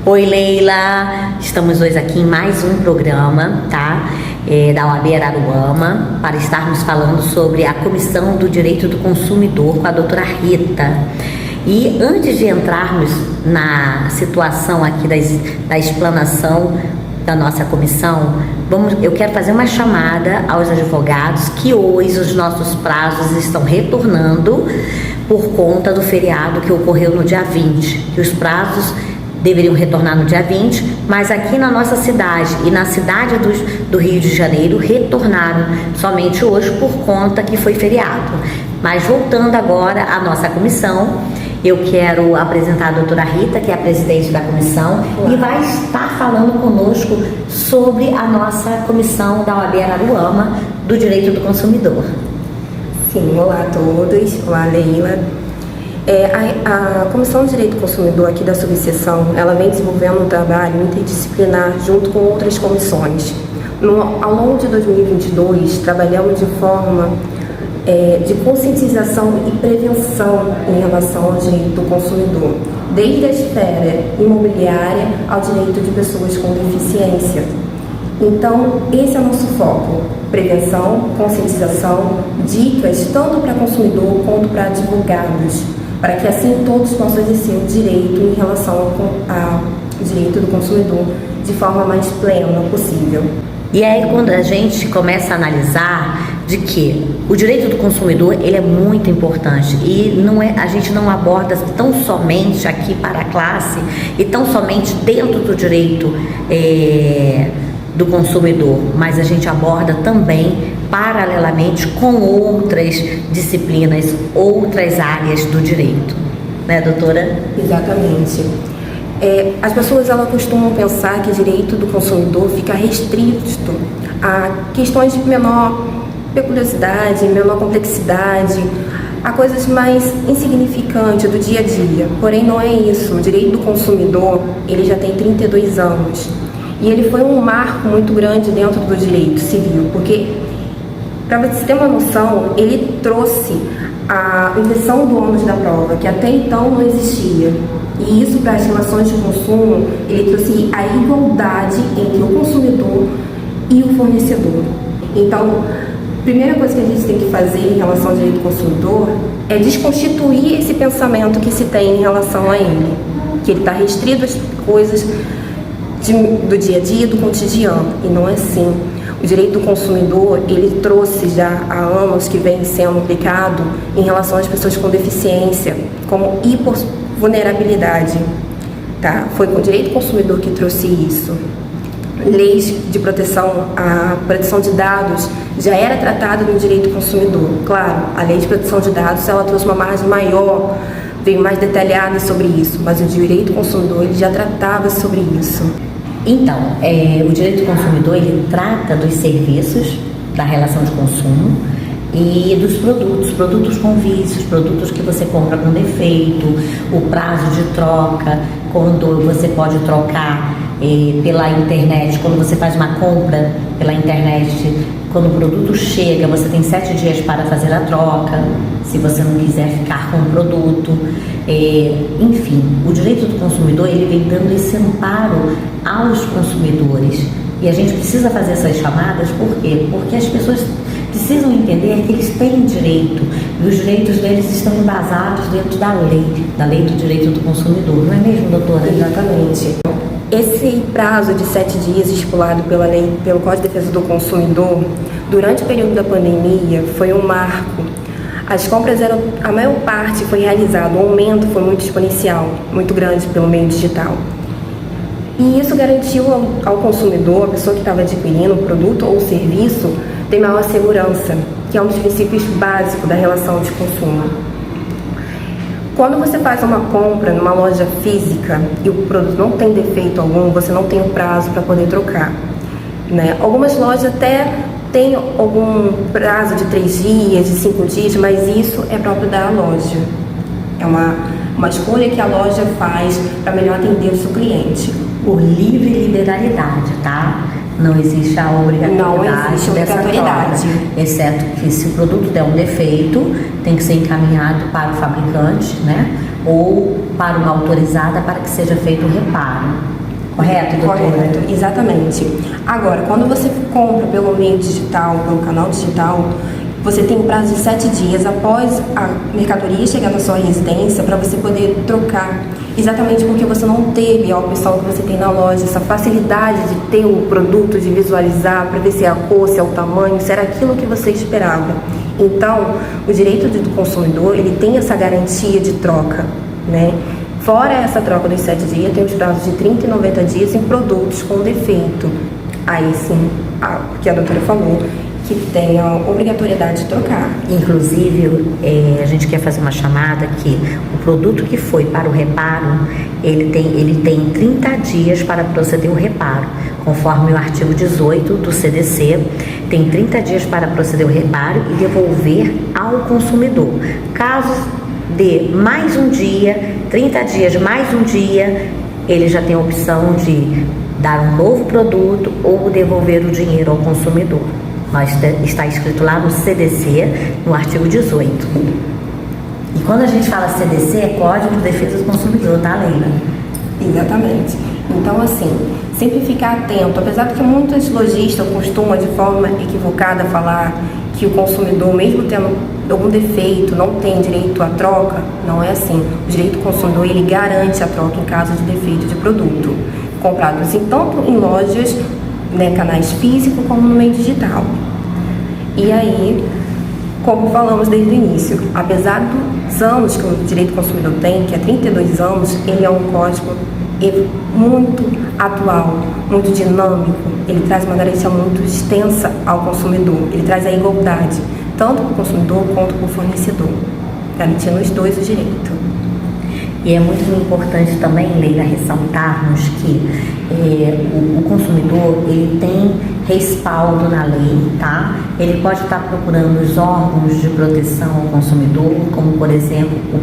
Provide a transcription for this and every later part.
Oi, Leila! Estamos hoje aqui em mais um programa, tá? Da OAB Araruama, para estarmos falando sobre a Comissão do Direito do Consumidor com a doutora Rita. E antes de entrarmos na situação aqui da explanação da nossa comissão, eu quero fazer uma chamada aos advogados que hoje os nossos prazos estão retornando por conta do feriado que ocorreu no dia 20, que os prazos deveriam retornar no dia 20, mas aqui na nossa cidade e na cidade do Rio de Janeiro retornaram somente hoje por conta que foi feriado. Mas voltando agora à nossa comissão, eu quero apresentar a doutora Rita, que é a presidente da comissão, e vai estar falando conosco sobre a nossa comissão da OAB Araruama do Direito do Consumidor. Sim, olá a todos, olá Leila. A Comissão de Direito do Consumidor aqui da subseção, ela vem desenvolvendo um trabalho interdisciplinar junto com outras comissões. Ao longo de 2022, trabalhamos de forma de conscientização e prevenção em relação ao direito do consumidor, desde a esfera imobiliária ao direito de pessoas com deficiência. Então, esse é o nosso foco: prevenção, conscientização, dicas tanto para consumidor quanto para advogados, para que assim todos possam exercer o direito em relação ao direito do consumidor de forma mais plena possível. E aí, quando a gente começa a analisar de que o direito do consumidor ele é muito importante e a gente não aborda tão somente aqui para a classe e tão somente dentro do direito do consumidor, mas a gente aborda também paralelamente com outras disciplinas, outras áreas do direito, né, doutora? Exatamente. As pessoas costumam pensar que o direito do consumidor fica restrito a questões de menor peculiaridade, menor complexidade, a coisas mais insignificantes do dia a dia. Porém, não é isso. O direito do consumidor, ele já tem 32 anos. E ele foi um marco muito grande dentro do direito civil, porque, para você ter uma noção, ele trouxe a inversão do ônus da prova, que até então não existia. E isso, para as relações de consumo, ele trouxe a igualdade entre o consumidor e o fornecedor. Então, a primeira coisa que a gente tem que fazer em relação ao direito do consumidor é desconstituir esse pensamento que se tem em relação a ele, que ele está restrito às coisas do dia a dia, do cotidiano, e não é assim. O direito do consumidor, ele trouxe já há anos que vem sendo aplicado em relação às pessoas com deficiência, como hipovulnerabilidade, tá? Foi o direito do consumidor que trouxe isso. Leis de proteção, a proteção de dados já era tratada no direito do consumidor. Claro, a lei de proteção de dados, ela trouxe uma margem maior, veio mais detalhada sobre isso, mas o direito do consumidor, ele já tratava sobre isso. Então, o direito do consumidor, ele trata dos serviços, da relação de consumo e dos produtos com vícios, produtos que você compra com defeito, o prazo de troca, quando você pode trocar pela internet, quando você faz uma compra pela internet, quando o produto chega, você tem 7 dias para fazer a troca, se você não quiser ficar com o produto. Enfim, o direito do consumidor, ele vem dando esse amparo aos consumidores. E a gente precisa fazer essas chamadas, por quê? Porque as pessoas precisam entender que eles têm direito, e os direitos deles estão embasados dentro da lei do direito do consumidor, não é mesmo, doutora? Exatamente. Esse prazo de 7 dias estipulado pela lei, pelo Código de Defesa do Consumidor, durante o período da pandemia, foi um marco. As compras a maior parte foi realizada, o aumento foi muito exponencial, muito grande pelo meio digital. E isso garantiu ao consumidor, a pessoa que estava adquirindo o produto ou o serviço, ter maior segurança, que é um dos princípios básicos da relação de consumo. Quando você faz uma compra numa loja física e o produto não tem defeito algum, você não tem um prazo para poder trocar, né? Algumas lojas até têm algum prazo de 3 dias, de 5 dias, mas isso é próprio da loja. É uma escolha que a loja faz para melhor atender o seu cliente. Por livre liberalidade, tá? Não existe a obrigatoriedade dessa troca, exceto que se o produto der um defeito, tem que ser encaminhado para o fabricante, né? Ou para uma autorizada para que seja feito o reparo. Correto, doutora? Correto, exatamente. Agora, quando você compra pelo meio digital, pelo canal digital, você tem um prazo de 7 dias após a mercadoria chegar na sua residência para você poder trocar. Exatamente porque você não teve a opção que você tem na loja, essa facilidade de ter o produto, de visualizar, para ver se é a cor, se é o tamanho, se era aquilo que você esperava. Então, o direito do consumidor, ele tem essa garantia de troca, né? Fora essa troca dos 7 dias, tem os prazos de 30 e 90 dias em produtos com defeito. Aí sim, que a doutora falou, que tem a obrigatoriedade de trocar. Inclusive, a gente quer fazer uma chamada que o produto que foi para o reparo, ele tem 30 dias para proceder o reparo, conforme o artigo 18 do CDC, tem 30 dias para proceder o reparo e devolver ao consumidor. Caso de mais um dia, 30 dias mais um dia, ele já tem a opção de dar um novo produto ou devolver o dinheiro ao consumidor. Mas está escrito lá no CDC, no artigo 18. E quando a gente fala CDC, é Código de Defesa do Consumidor, tá, Leila? Exatamente. Então, assim, sempre ficar atento. Apesar de que muitos lojistas costumam, de forma equivocada, falar que o consumidor, mesmo tendo algum defeito, não tem direito à troca, não é assim. O direito do consumidor, ele garante a troca em caso de defeito de produto, comprado assim, tanto em lojas, né, canais físicos, como no meio digital. E aí, como falamos desde o início, apesar dos anos que o direito do consumidor tem, que é 32 anos, ele é um código muito atual, muito dinâmico, ele traz uma garantia muito extensa ao consumidor, ele traz a igualdade, tanto para o consumidor quanto para o fornecedor, garantindo os dois o direito. E é muito importante também, Leila, ressaltarmos que o consumidor, ele tem respaldo na lei, tá? Ele pode estar procurando os órgãos de proteção ao consumidor, como por exemplo o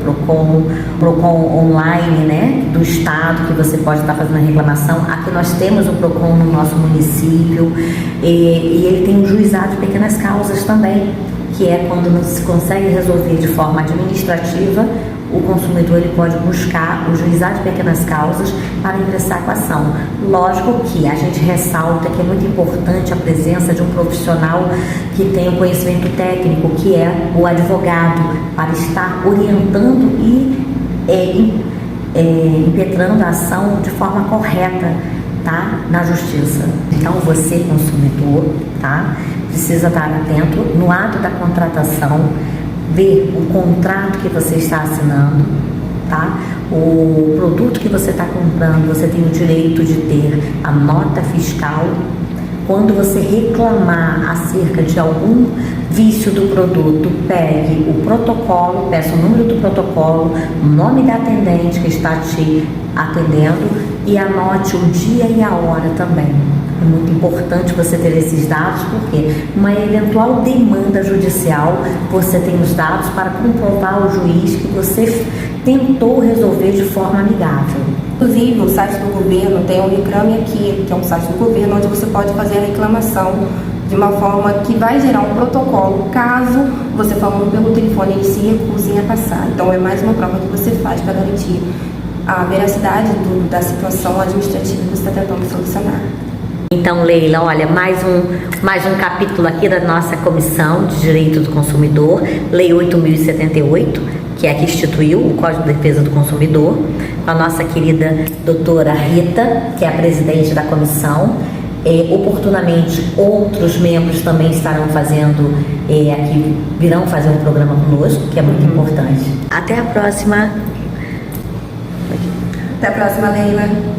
PROCON online, né, do estado, que você pode estar fazendo a reclamação. Aqui nós temos o PROCON no nosso município, e ele tem um juizado de pequenas causas também, que é quando não se consegue resolver de forma administrativa, o consumidor ele pode buscar o juizado de pequenas causas para ingressar com a ação. Lógico que a gente ressalta que é muito importante a presença de um profissional que tem o conhecimento técnico, que é o advogado, para estar orientando e impetrando a ação de forma correta, tá? Na justiça. Então você, consumidor, tá? Precisa estar atento no ato da contratação, ver o contrato que você está assinando, tá? O produto que você está comprando, você tem o direito de ter a nota fiscal. Quando você reclamar acerca de algum vício do produto, pegue o protocolo, peça o número do protocolo, o nome da atendente que está te atendendo e anote o dia e a hora também. É muito importante você ter esses dados, porque uma eventual demanda judicial, você tem os dados para comprovar ao juiz que você tentou resolver de forma amigável. Inclusive, o site do governo tem um Reclame Aqui, que é um site do governo onde você pode fazer a reclamação de uma forma que vai gerar um protocolo, caso você falando pelo telefone eles se recusem a passar. Então, é mais uma prova que você faz para garantir a veracidade da situação administrativa que você está tentando solucionar. Então, Leila, olha, mais um capítulo aqui da nossa Comissão de Direito do Consumidor, Lei 8.078, que é a que instituiu o Código de Defesa do Consumidor, com a nossa querida doutora Rita, que é a presidente da comissão. Oportunamente, outros membros também estarão fazendo, aqui virão fazer um programa conosco, que é muito importante. Até a próxima. Até a próxima, Leila.